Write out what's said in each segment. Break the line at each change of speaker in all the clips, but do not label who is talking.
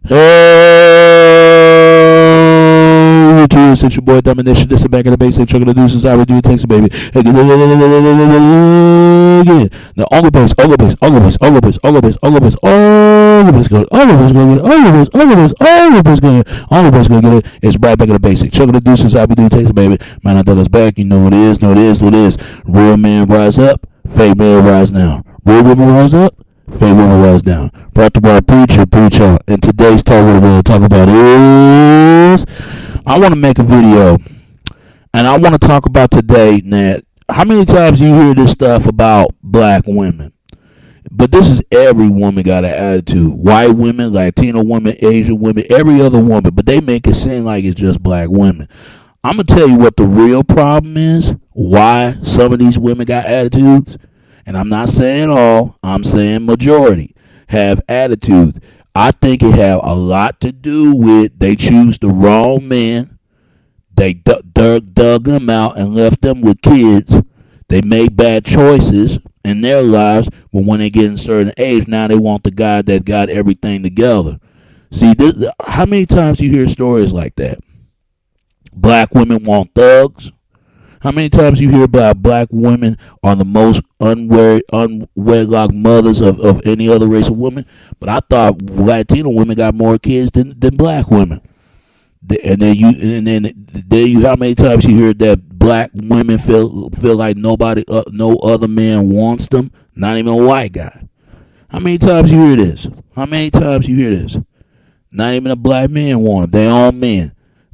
Hey, it's your boy Domination. This is back in the basic. Chugging the deuces. I would do it. Takes a baby. Again. Now, all the bass, all the bass, all the bass, all the bass, all the bass, all the bass, all the bass going, all the bass going, all the bass, all the bass, all the bass going, all the bass going to get it. It's right back in the basic. Chugging the deuces. I would do it. Takes a baby. Man, I thought it's back. You know what it is. Know what it is. What it is. Real men rise up. Fake men rise down. Real women rise up. Fake women rise down. Brought to by Preacher, Preacher. And today's talk, what we're going to talk about is, I want to make a video, and I want to talk about today that how many times you hear this stuff about black women? But this is every woman got an attitude. White women, Latino women, Asian women, every other woman. But they make it seem like it's just black women. I'm going to tell you what the real problem is, why some of these women got attitudes. And I'm not saying all, I'm saying majority have attitudes. I think it have a lot to do with they choose the wrong men. They dug them out and left them with kids. They made bad choices in their lives, but when they get in a certain age, now they want the guy that got everything together. See, how many times you hear stories like that? Black women want thugs. How many times you hear about black women are the most unwedlock mothers of any other race of women? But I thought Latino women got more kids than black women. And then how many times you hear that black women feel like nobody, no other man wants them, not even a white guy. How many times you hear this? How many times you hear this? Not even a black man want them. They all men.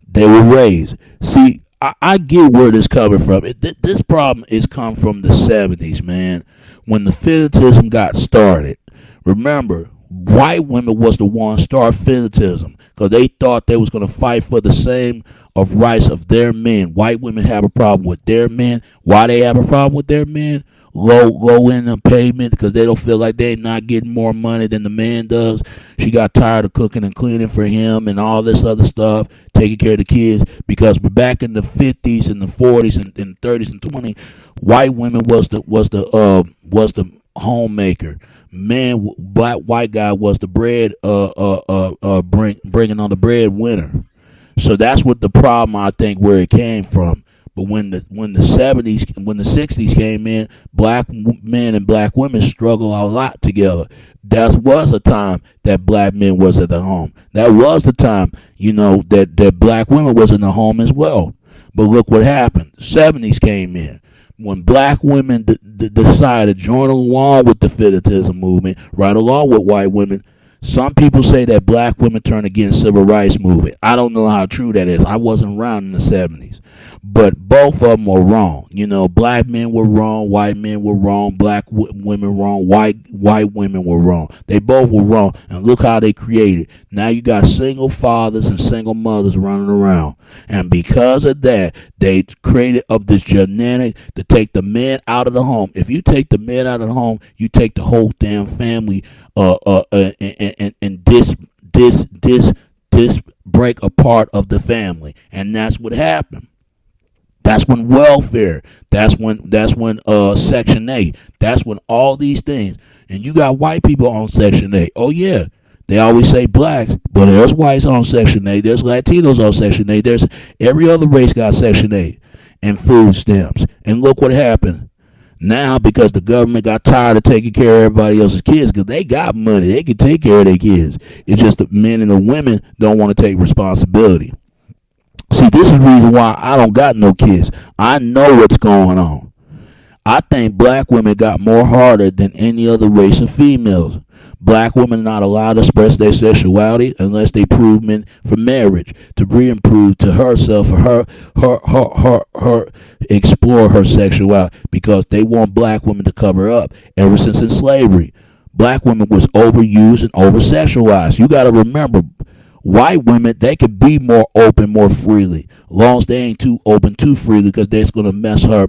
They were raised. See, I get where this coming from. This problem is come from the 70s, man, when the fetishism got started. Remember, white women was the one start fetishism because they thought they was going to fight for the same of rights of their men. White women have a problem with their men. Why they have a problem with their men? Low income payment because they don't feel like they're not getting more money than the man does. She got tired of cooking and cleaning for him and all this other stuff, taking care of the kids. Because back in the 50s and the 40s and 30s and 20s, white women was the homemaker. Man, white guy was the bread bringing on the breadwinner. So that's what the problem, I think, where it came from. But when the 60s came in, black men and black women struggled a lot together. That was a time that black men was at the home. That was the time, that black women was in the home as well. But look what happened. 70s came in. When black women decided to join along with the fetishism movement, right along with white women, some people say that black women turned against civil rights movement. I don't know how true that is. I wasn't around in the 70s. But both of them were wrong. Black men were wrong, white men were wrong, black women wrong, white women were wrong. They both were wrong. And look how they created. Now you got single fathers and single mothers running around. And because of that, they created of this genetic to take the men out of the home. If you take the men out of the home, you take the whole damn family and break apart of the family. And that's what happened. That's when welfare, that's when Section 8, that's when all these things, and you got white people on Section 8. Oh yeah, they always say blacks, but there's whites on Section 8, there's Latinos on Section 8, there's every other race got Section 8 and food stamps. And look what happened. Now, because the government got tired of taking care of everybody else's kids, because they got money, they can take care of their kids. It's just the men and the women don't want to take responsibility. See, this is the reason why I don't got no kids. I know what's going on. I think black women got more harder than any other race of females. Black women are not allowed to express their sexuality unless they prove men for marriage, to re-improve to herself, for her explore her sexuality, because they want black women to cover up. Ever since in slavery, black women was overused and over-sexualized. You got to remember, white women, they could be more open more freely, as long as they ain't too open too freely, because that's going to mess her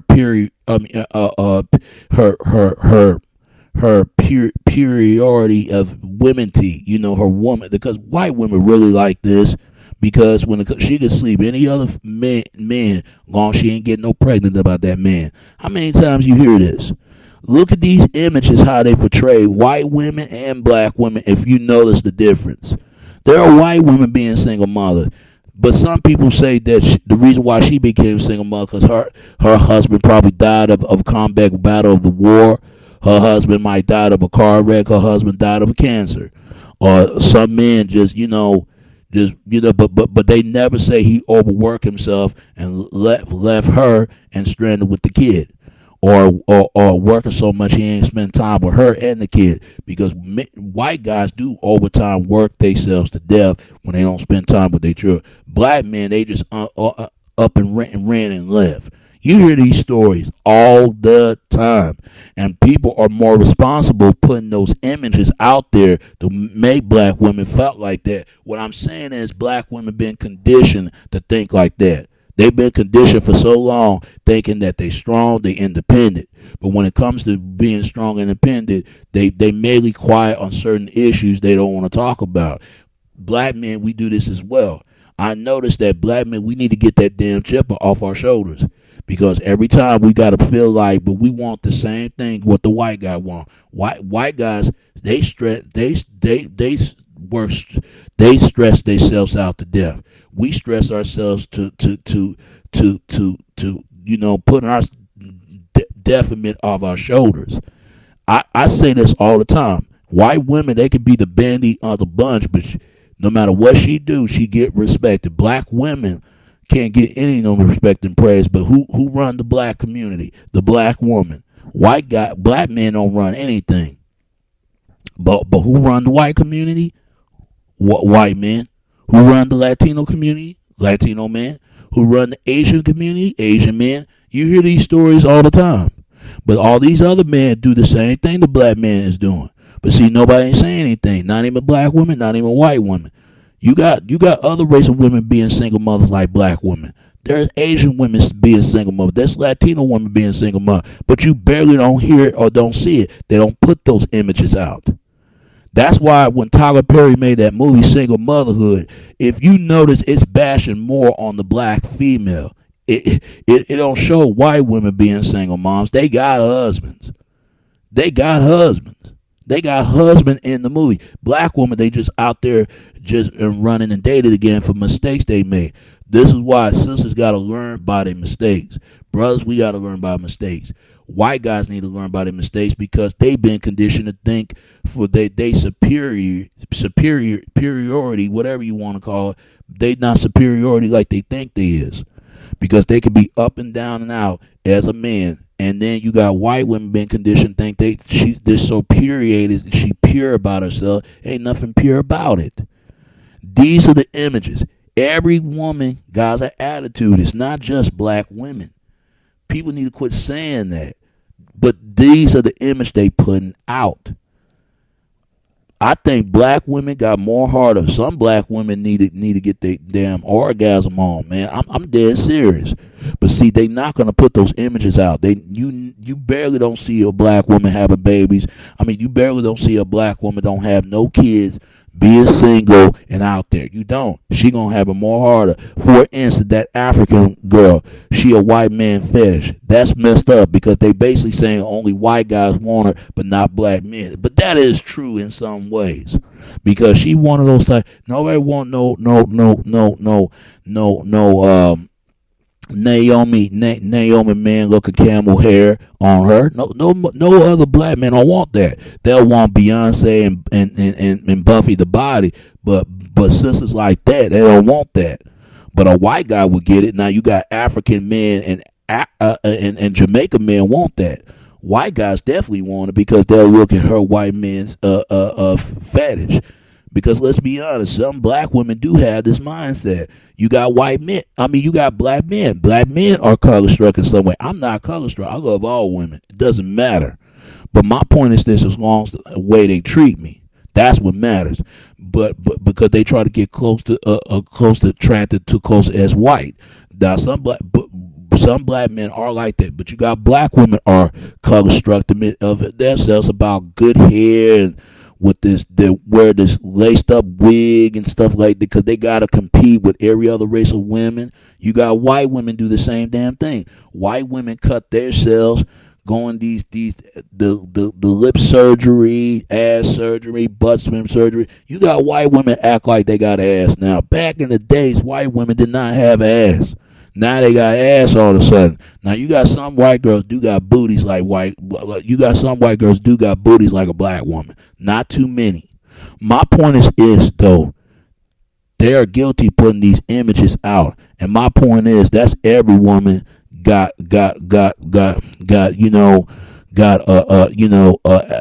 period, her purity of womanty, her woman, because white women really like this, because when she could sleep any other man long she ain't getting no pregnant about that man. How many times you hear this? Look at these images, how they portray white women and black women, if you notice the difference. There are white women being single mothers, but some people say that the reason why she became single mother because her husband probably died of combat battle of the war. Her husband might died of a car wreck. Her husband died of a cancer. Or some men but they never say he overworked himself and left her and stranded with the kid, or working so much he ain't spend time with her and the kid. Because white guys do overtime work themselves to death when they don't spend time with their children. Black men, they just up and ran and left. You hear these stories all the time, and people are more responsible putting those images out there to make black women felt like that. What I'm saying is black women been conditioned to think like that. They've been conditioned for so long thinking that they strong, they independent. But when it comes to being strong and independent, they mainly quiet on certain issues they don't want to talk about. Black men, we do this as well. I noticed that black men, we need to get that damn chip off our shoulders. Because every time we gotta feel like, but we want the same thing what the white guy want. White guys, they stress themselves out to death. We stress ourselves to put our detriment off our shoulders. I say this all the time. White women, they could be the bandy of the bunch, but no matter what she do, she get respected. Black women can't get any no respect and praise, but who run the black community? The black woman. Black men don't run anything. But who run the white community? White men. Who run the Latino community? Latino men. Who run the Asian community? Asian men. You hear these stories all the time. But all these other men do the same thing the black man is doing. But see, nobody ain't saying anything. Not even black women, not even white women. You got other race of women being single mothers like black women. There's Asian women being single mothers. There's Latino women being single mothers. But you barely don't hear it or don't see it. They don't put those images out. That's why when Tyler Perry made that movie Single Motherhood, if you notice, it's bashing more on the black female. It don't show white women being single moms. They got husbands. They got husbands in the movie. Black women, they just out there just running and dated again for mistakes they made. This is why sisters got to learn by their mistakes. Brothers, we got to learn by mistakes. White guys need to learn by their mistakes because they've been conditioned to think for they superiority, whatever you want to call it. They not superiority like they think they is, because they could be up and down and out as a man. And then you got white women being conditioned to think she's this so puriated, she pure about herself. Ain't nothing pure about it. These are the images. Every woman got an attitude. It's not just black women. People need to quit saying that. But these are the image they putting out. I think black women got more harder. Some black women need to get their damn orgasm on, man. I'm dead serious. But see, they not gonna put those images out. You barely don't see a black woman having babies. I mean, you barely don't see a black woman don't have no kids, being single and out there. You don't. She gonna have it more harder. For instance, that African girl, she a white man fetish. That's messed up because they basically saying only white guys want her, but not black men. But that is true in some ways, because she one of those types. Nobody want no Naomi man looking camel hair on her. No other black man don't want that. They'll want Beyonce and Buffy the Body, but sisters like that, they don't want that. But a white guy would get it. Now you got African men and Jamaican men want that. White guys definitely want it because they'll look at her white man's fetish. Because let's be honest, some black women do have this mindset. You got white men. I mean, you got black men. Black men are color struck in some way. I'm not color struck. I love all women. It doesn't matter. But my point is this: as long as the way they treat me, that's what matters. But because they try to get attracted to close as white. Now some black men are like that, but you got black women are color struck of themselves about good hair and with they wear this laced up wig and stuff like that because they gotta compete with every other race of women. You got white women do the same damn thing. White women cut themselves, going the lip surgery, ass surgery, butt swim surgery. You got white women act like they got ass now. Back in the days, white women did not have ass. Now they got ass all of a sudden. Now you got some white girls do got booties like white. You got some white girls do got booties like a black woman. Not too many. My point is though, they are guilty putting these images out, and my point is that's every woman got a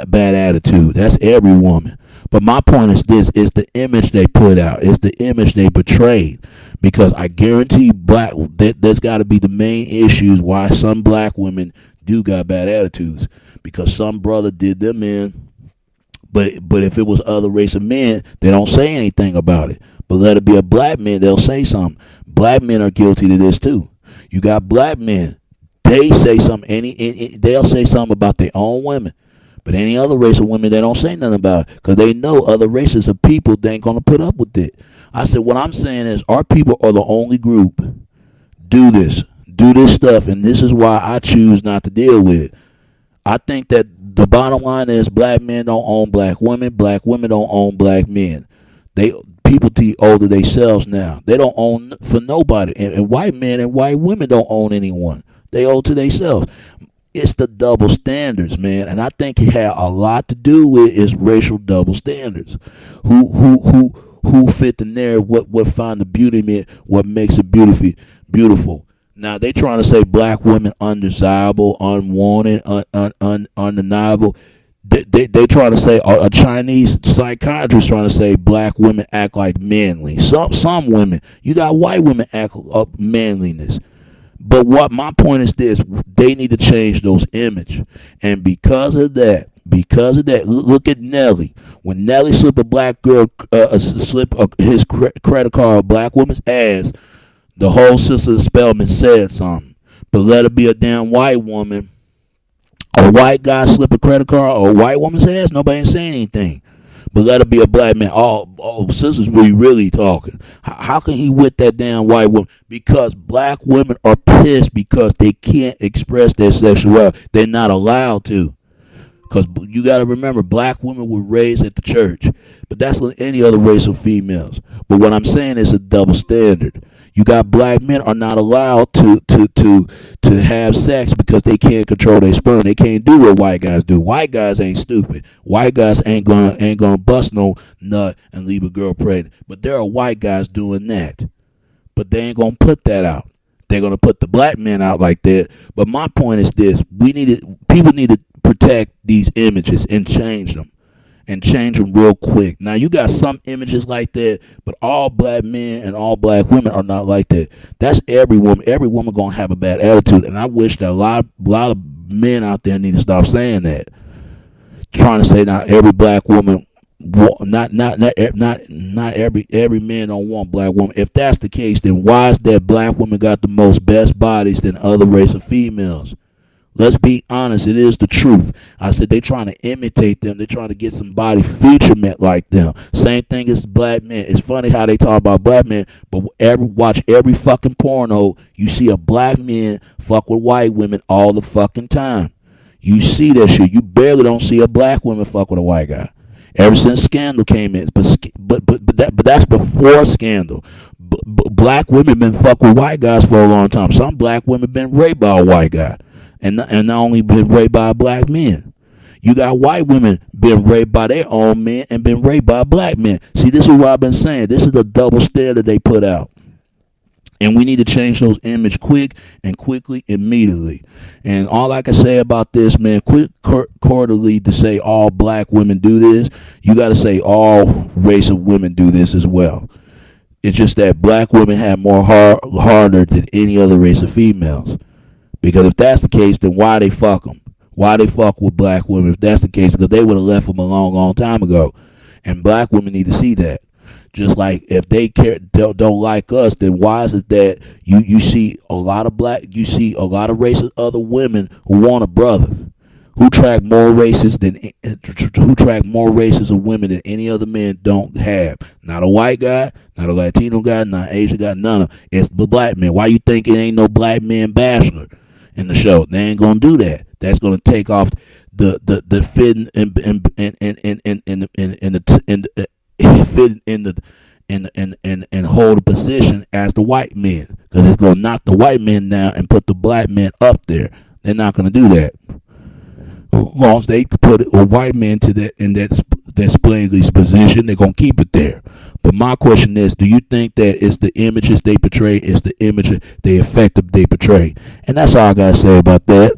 bad attitude. That's every woman. But my point is this: it's the image they put out. It's the image they portrayed. Because I guarantee there's got to be the main issues why some black women do got bad attitudes. Because some brother did them in. But if it was other race of men, they don't say anything about it. But let it be a black man, they'll say something. Black men are guilty to this too. You got black men. They say something. They'll say something about their own women. But any other race of women, they don't say nothing about it. Because they know other races of people, they ain't going to put up with it. I said, what I'm saying is our people are the only group do this stuff, and this is why I choose not to deal with it. I think that the bottom line is black men don't own black women don't own black men. People owe to themselves now. They don't own for nobody, and white men and white women don't own anyone. They owe to themselves. It's the double standards, man, and I think it had a lot to do with is racial double standards. Who fit the narrative, what find the beauty in it, what makes it beautiful. Now they trying to say black women undesirable, unwanted, undeniable. They trying to say a Chinese psychiatrist trying to say black women act like manly. Some women, you got white women act up manliness. But what my point is this: they need to change those image, and because of that, look at Nelly. When Nelly slipped a black girl, his credit card, a black woman's ass, the whole Sister Spellman said something. But let it be a damn white woman, a white guy slip a credit card or a white woman's ass, nobody ain't saying anything. But let it be a black man. Sisters, we really talking. How can he with that damn white woman? Because black women are pissed because they can't express their sexuality. They're not allowed to. Because you got to remember, black women were raised at the church. But that's like any other race of females. But what I'm saying is a double standard. You got black men are not allowed to have sex because they can't control their sperm. They can't do what white guys do. White guys ain't stupid. White guys ain't gonna bust no nut and leave a girl pregnant. But there are white guys doing that. But they ain't gonna put that out. They're gonna put the black men out like that. But my point is this: people need to protect these images and change them. And change them real quick. Now you got some images like that, but all black men and all black women are not like that. That's every woman. Every woman gonna have a bad attitude, and I wish that a lot of men out there need to stop saying that. Trying to say not every black woman, not every man don't want black woman. If that's the case, then why is that black women got the most best bodies than other race of females? Let's be honest, it is the truth. I said they trying to imitate them. They're trying to get somebody feature met like them. Same thing as black men. It's funny how they talk about black men, but watch every fucking porno. You see a black man fuck with white women all the fucking time. You see that shit. You barely don't see a black woman fuck with a white guy. Ever since Scandal came in, but that's before Scandal. Black women been fuck with white guys for a long time. Some black women been raped by a white guy. And not only been raped by black men. You got white women been raped by their own men and been raped by black men. See, this is what I've been saying. This is the double standard they put out. And we need to change those image quickly, immediately. And all I can say about this, man, quick quarterly to say all black women do this, you got to say all race of women do this as well. It's just that black women have more harder than any other race of females. Because if that's the case, then why they fuck them? Why they fuck with black women if that's the case? Because they would have left them a long, long time ago. And black women need to see that. Just like if they don't like us, then why is it that you see a lot of racist other women who want a brother, who track more races of women than any other men don't have? Not a white guy, not a Latino guy, not an Asian guy, none of it. It's the black man. Why you think it ain't no black man bachelor? in the show. They ain't gonna do that. That's gonna take off the fitting and hold a position as the white men, because it's gonna knock the white men down and put the black men up there. They're not gonna do that. As long as they put a white man to that in that Splangley's position, they're gonna keep it there. But my question is, do you think that it's the images they portray, is the image, the effective they portray? And that's all I gotta say about that.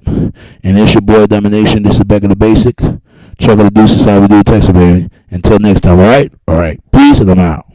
And it's your boy Domination. This is Back in the Basics. Chuck of the Deuces, how we do Texas, baby. Until next time, all right? All right. Peace, and I'm out.